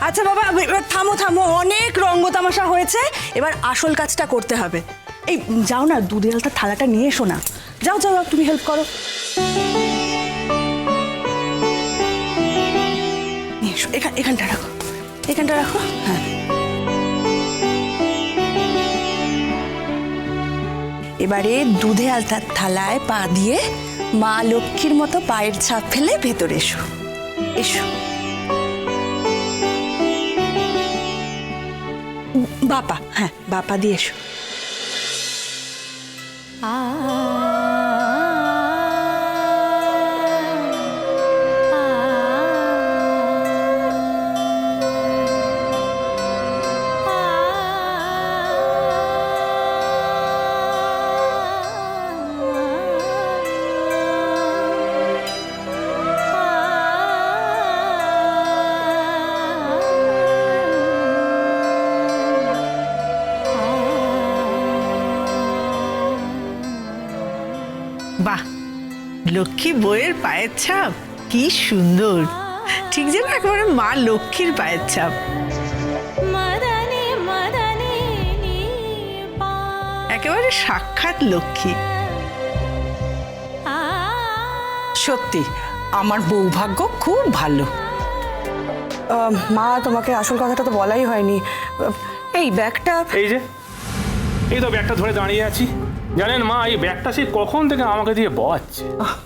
আচ্ছা বাবা, এবার থামো থামো, অনেক রঙ্গ তামাশা হয়েছে, এবার আসল কাজটা করতে হবে। এই যাও না, দুধে আলতা থালাটা নিয়ে এসো না। যাও যাও, তুমি হেল্প করো। নিয়ে এসো, এখানটা রাখো, এখানটা রাখো। হ্যাঁ, এবারে দুধে আলতার থালায় পা দিয়ে মা লক্ষ্মীর মতো পায়ের ছাপ ফেলে ভেতরে এসো। এসো বাপা, হ্যাঁ বাপা দিয়ে এসো। বাহ, লক্ষ্মী বইয়ের পায়ের ছাপ কি সুন্দর, ঠিক যেন একেবারে মা লক্ষ্মীর পায়ের ছাপ। একেবারে সাক্ষাৎ লক্ষ্মী। সত্যি আমার বৌভাগ্য খুব ভালো। মা, তোমাকে আসল কথাটা তো বলাই হয়নি। এই ব্যাগটা, এই তো ব্যাগটা ধরে দাঁড়িয়ে আছি। জানেন মা, এই ব্যাগটা সে কখন থেকে আমাকে দিয়ে বয়াচ্ছে।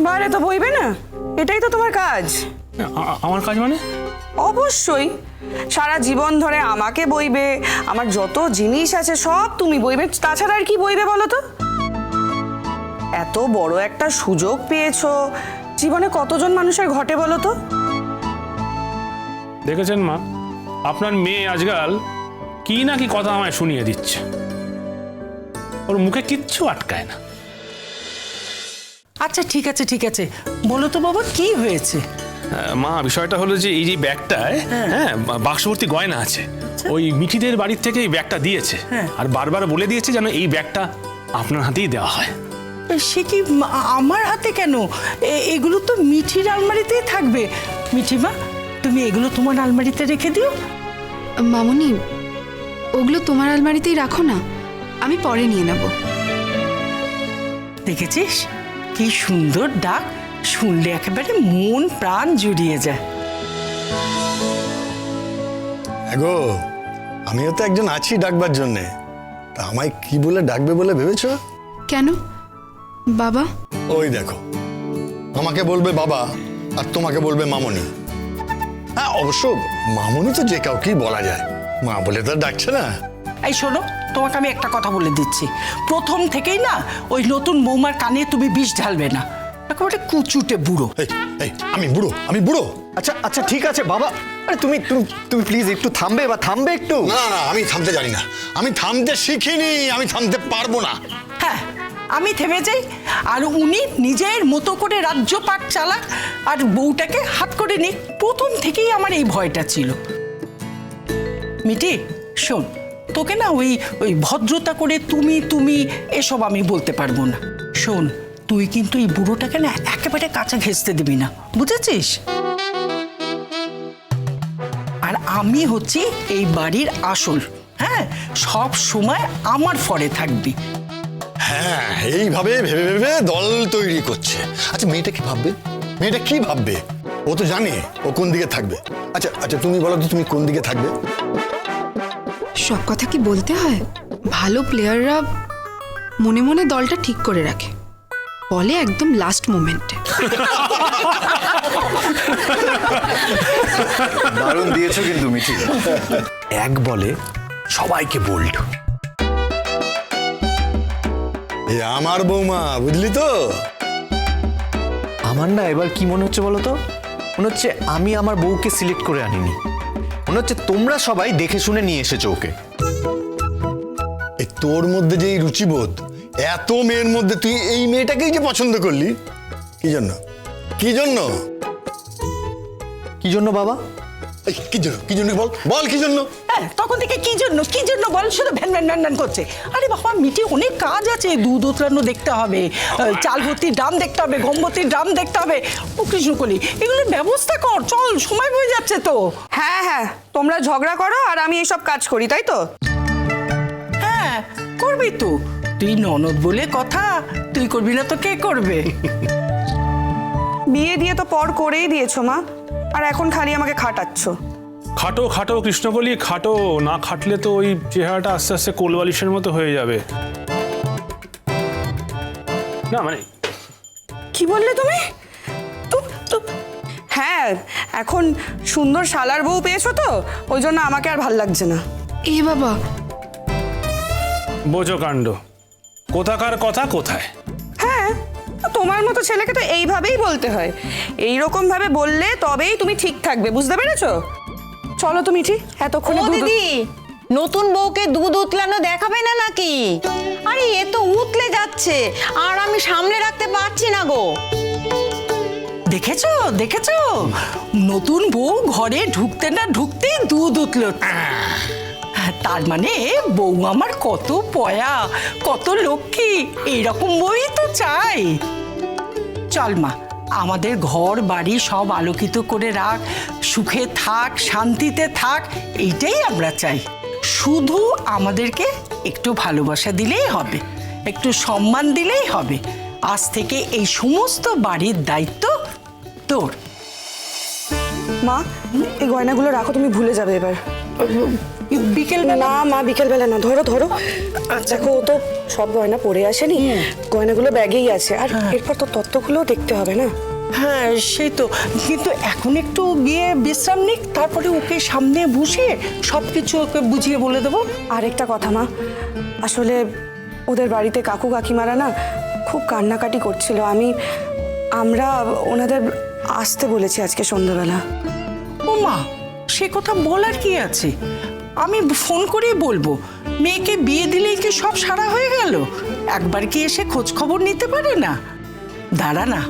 বাইরে তো বইবে না, এটাই তো তোমার কাজ। আমার কাজ মানে? অবশ্যই, সারা জীবন ধরে আমাকে বইবে, আমার যত জিনিস আছে সব তুমি বইবে, তাছাড়া আর কি বইবে বলো তো? এত বড় একটা সুযোগ পেয়েছো, জীবনে কতজন মানুষের ঘটে বলো তো? দেখেছেন মা, আপনার মেয়ে আজকাল কি না কি কথা আমায় শুনিয়ে দিচ্ছে, ওর মুখে কিচ্ছু আটকায় না। আচ্ছা ঠিক আছে ঠিক আছে, বলো তো বাবা কি হয়েছে? মা, বিষয়টা হলো যে এই যে ব্যাগটায় হ্যাঁ বাক্সভর্তি গয়না আছে, ওই মিঠিদের বাড়ির থেকে এই ব্যাগটা দিয়েছে, আর বারবার বলে দিয়েছে যেন এই ব্যাগটা আপনার হাতেই দেওয়া হয়। সে কি আমার হাতে কেন? এগুলো তো মিঠির আলমারিতেই থাকবে। মিঠিমা, তুমি এগুলো তোমার আলমারিতে রেখে দিও। মামুনি, ওগুলো তোমার আলমারিতেই রাখো না, আমি পরে নিয়ে নেব। দেখেছিস কি সুন্দর ডাক, শুনলে একেবারে মন প্রাণ জুড়িয়ে যায়। গো, আমিও তো একজন আছি ডাকবার জন্যে, তা আমায় কি বলে ডাকবে বলে ভেবেছো? কেন বাবা? ওই দেখো, আমাকে বলবে বাবা আর তোমাকে বলবে মামনি। হ্যাঁ অবশ্য মামনি তো যে কাউকেই বলা যায়, মা বলে তো ডাকছে না। এই শোনো, তোমাকে আমি একটা কথা বলে দিচ্ছি, প্রথম থেকেই না ওই নতুন বৌমার কানে তুমি বিষ ঢালবে না, একেবারে কুচুটে বুড়ো। আমি বুড়ো? আমি বুড়ো? আচ্ছা আচ্ছা ঠিক আছে বাবা, আরে তুমি তুমি তুমি প্লিজ একটু থামবে বা থামবে একটু। না না, আমি থামতে জানি না, আমি থামতে শিখিনি, আমি থামতে পারবো না। হ্যাঁ, আমি থেমে যাই আর উনি নিজের মতো করে রাজ্যপাট চালাক আর বউটাকে হাত করে নিক, প্রথম থেকেই আমার এই ভয়টা ছিল। মিটি শোন, তোকে না ওই ওই ভদ্রতা করে তুমি তুমি এসব আমি বলতে পারবো না। শোন, তুই কিন্তু এই বুড়োটাকে না একেবারে কাঁচা ঘেঁচতে দিবি না, বুঝেছিস? আর আমি হচ্ছি এই বাড়ির আসল, হ্যাঁ, সব সময় আমার ফরে থাকবি। হ্যাঁ, এইভাবে ভেবে ভেবে দল তৈরি করছে। আচ্ছা মেয়েটা কি ভাববে? মেয়েটা কি ভাববে? ও তো জানে ও কোন দিকে থাকবে। আচ্ছা আচ্ছা তুমি বলো তো, তুমি কোন দিকে থাকবে? সব কথা কি বলতে হয়? ভালো প্লেয়াররা মনে মনে দলটা ঠিক করে রাখে, বলে একদম লাস্ট মোমেন্টে। দারুণ দিয়েছো কিন্তু মিঠি, এক বলে সবাইকে বোল্ড। এ আমার বৌমা, বুঝলি তো? আমার না এবার কি মনে হচ্ছে বলো তো, মনে হচ্ছে আমি আমার বউকে সিলেক্ট করে আনিনি, মনে হচ্ছে তোমরা সবাই দেখে শুনে নিয়ে এসেছো ওকে। এই তোর মধ্যে যে এই রুচিবোধ, এত মেয়ের মধ্যে তুই এই মেয়েটাকেই যে পছন্দ করলি, কি জন্য? কি জন্য? কি জন্য বাবা? কি জন্য? কি জন্য বল, বল কি জন্য? হ্যাঁ, তখন থেকে কি জন্য বল, শুধু ভ্যান ভ্যান ভ্যান ভ্যান করছে। আরে বাবা মিটি, অনেক কাজ আছে, দুধ উতরানো দেখতে হবে, চাল ভর্তির ড্রাম দেখতে হবে, গম ভর্তির ড্রাম দেখতে হবে। ও কৃষ্ণকলি, এগুলোর ব্যবস্থা কর, চল, সময় হয়ে যাচ্ছে তো। হ্যাঁ হ্যাঁ, তোমরা ঝগড়া করো আর আমি এইসব কাজ করি, তাই তো? হ্যাঁ, করবি তো। তুই ননদ বলে কথা, তুই করবি না তো কে করবে? বিয়ে দিয়ে তো পর করেই দিয়েছো মা, আর এখন খালি আমাকে খাটাচ্ছ। খাটো খাটো কৃষ্ণকলি খাটো, না খাটলে তো ওই চেহারাটা আস্তে আস্তে কোলবালিশের মতো হয়ে যাবে। না মানে কি বললে তুমি? হ্যাঁ, এখন সুন্দর শালার বউ পেয়েছো তো, ওই জন্য আমাকে আর ভাল লাগছে না। এ বাবা, বোঝো কাণ্ড, কোথাকার কথা কোথায়। হ্যাঁ, তোমার মতো ছেলেকে তো এইভাবেই বলতে হয়। এইরকম ভাবে বললে তবেই তুমি ঠিক থাকবে, বুঝতে পেরেছো? চলো তুমি ঠিক এতক্ষণে ও দুধ- দিদি, নতুন বউকে দুধ উতলানো দেখাবে না নাকি? আরে এ তো উতলে যাচ্ছে, আর আমি সামলে রাখতে পারছি না গো। দেখেছো দেখেছো, নতুন বউ ঘরে ঢুকতে না ঢুকতেই দুধ উঠল। তার মানে বউ আমার কত পয়া, কত লক্ষ্মী, এইরকম বই তো চাই। চল মা, আমাদের ঘর বাড়ি সব আলোকিত করে রাখ, সুখে থাক, শান্তিতে থাক, এইটাই আমরা চাই। শুধু আমাদেরকে একটু ভালোবাসা দিলেই হবে, একটু সম্মান দিলেই হবে। আজ থেকে এই সমস্ত বাড়ির দায়িত্ব তোর। মা, এই গয়নাগুলো রাখো, তুমি ভুলে যাবে এবার। বিকেল না মা, বিকেলবেলা না, ধরো ধরো। দেখো, ও তো সব গয়না পরে আসেনি, গয়নাগুলো ব্যাগেই আছে, আর এরপর তো তত্ত্বগুলোও দেখতে হবে না। হ্যাঁ, সেই তো, কিন্তু এখন একটু গিয়ে বিশ্রাম নিক, তারপরে ওকে সামনে বসিয়ে সব কিছু ওকে বুঝিয়ে বলে দেবো। আরেকটা কথা মা, আসলে ওদের বাড়িতে কাকু কাকিমারা না খুব কান্নাকাটি করছিল। আমরা ওনাদের আসতে বলেছি আজকে সন্ধ্যাবেলা। ও মা, সে কথা বলার কি আছে? আমি ফোন করেই বলবো। মেয়েকে বিয়ে দিলেই কি সব সারা হয়ে গেল? একবার কি এসে খোঁজ খবর নিতে পারে না? দাঁড়া না,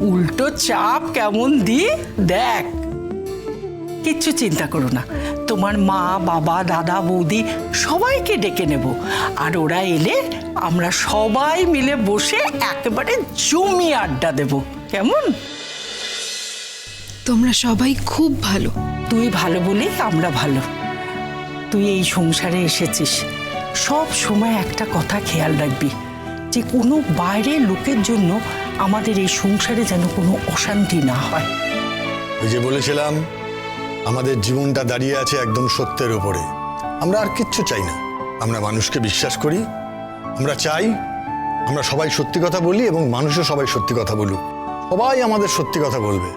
উল্টো চাপ কেমন দি দেখ। কিচ্ছু চিন্তা করো না, তোমার মা বাবা দাদা বৌদি সবাইকে ডেকে নেব, আর ওরা এলে আমরা সবাই মিলে বসে একেবারে জমিয়ে আড্ডা দেব, কেমন? তোমরা সবাই খুব ভালো। তুই ভালো বলেই আমরা ভালো। তুই এই সংসারে এসেছিস, সব সময় একটা কথা খেয়াল রাখবি, যে কোনো বাইরের লোকের জন্য আমাদের এই সংসারে যেন কোনো অশান্তি না হয়। ওই যে বলেছিলাম, আমাদের জীবনটা দাঁড়িয়ে আছে একদম সত্যের উপরে। আমরা আর কিচ্ছু চাই না, আমরা মানুষকে বিশ্বাস করি, আমরা চাই আমরা সবাই সত্যি কথা বলি এবং মানুষও সবাই সত্যি কথা বলুক, সবাই আমাদের সত্যি কথা বলবে।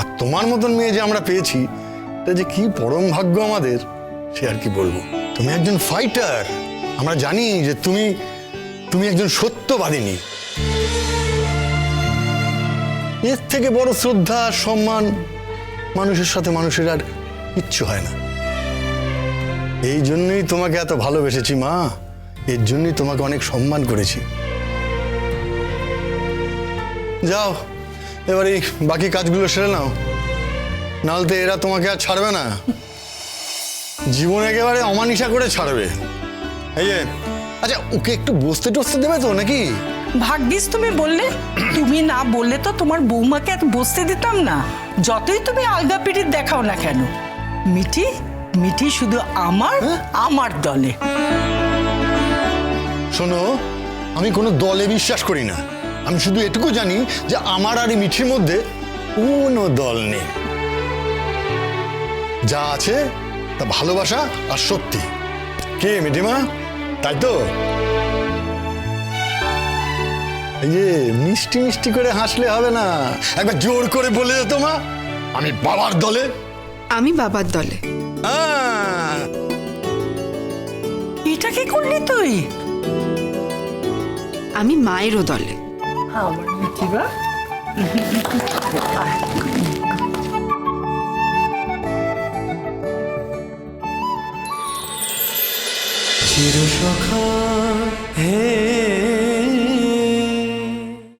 আর তোমার মতন মেয়ে যে আমরা পেয়েছি, এটা যে কি পরম ভাগ্য আমাদের, সে আর কি বলবো। তুমি একজন ফাইটার, আমরা জানি যে তুমি একজন সত্যবাদিনী। এর থেকে বড় শ্রদ্ধা সম্মান মানুষের সাথে মানুষের আর কিচ্ছু হয় না। এই জন্যই তোমাকে এত ভালোবেসেছি মা, এর জন্যই তোমাকে অনেক সম্মান করেছি। যাও, এবার এই বাকি কাজগুলো সেরে নাও, নাহলে এরা তোমাকে আর ছাড়বে না, জীবন একেবারে অমানিসা করে ছাড়বে। এই যে, আচ্ছা ওকে একটু বসতে টসতে দেবে তো নাকি? ভাগ্যিস তুমি বললে, তুমি না বললে তো তোমার বৌমাকে আর বসতে দিতাম না, যতই তুমি আলগা পিরিত দেখাও না কেন। মিঠি মিঠি শুধু আমার দলে। শোনো, আমি কোনো দলে বিশ্বাস করি না, আমি শুধু এটুকু জানি যে আমার আর এই মিঠির মধ্যে কোনো দল নেই। যা আছে তা ভালোবাসা আর সত্যি। কে মিঠিমা, তাই তো? এই যে মিষ্টি মিষ্টি করে হাসলে হবে না, একবার জোর করে বলে দে তো মা, আমি বাবার দলে। আমি বাবার দলে। হ্যাঁ, এটা কি করলি তুই? আমি মায়েরও দলে। আমার মিঠিবা, চিরসখা হে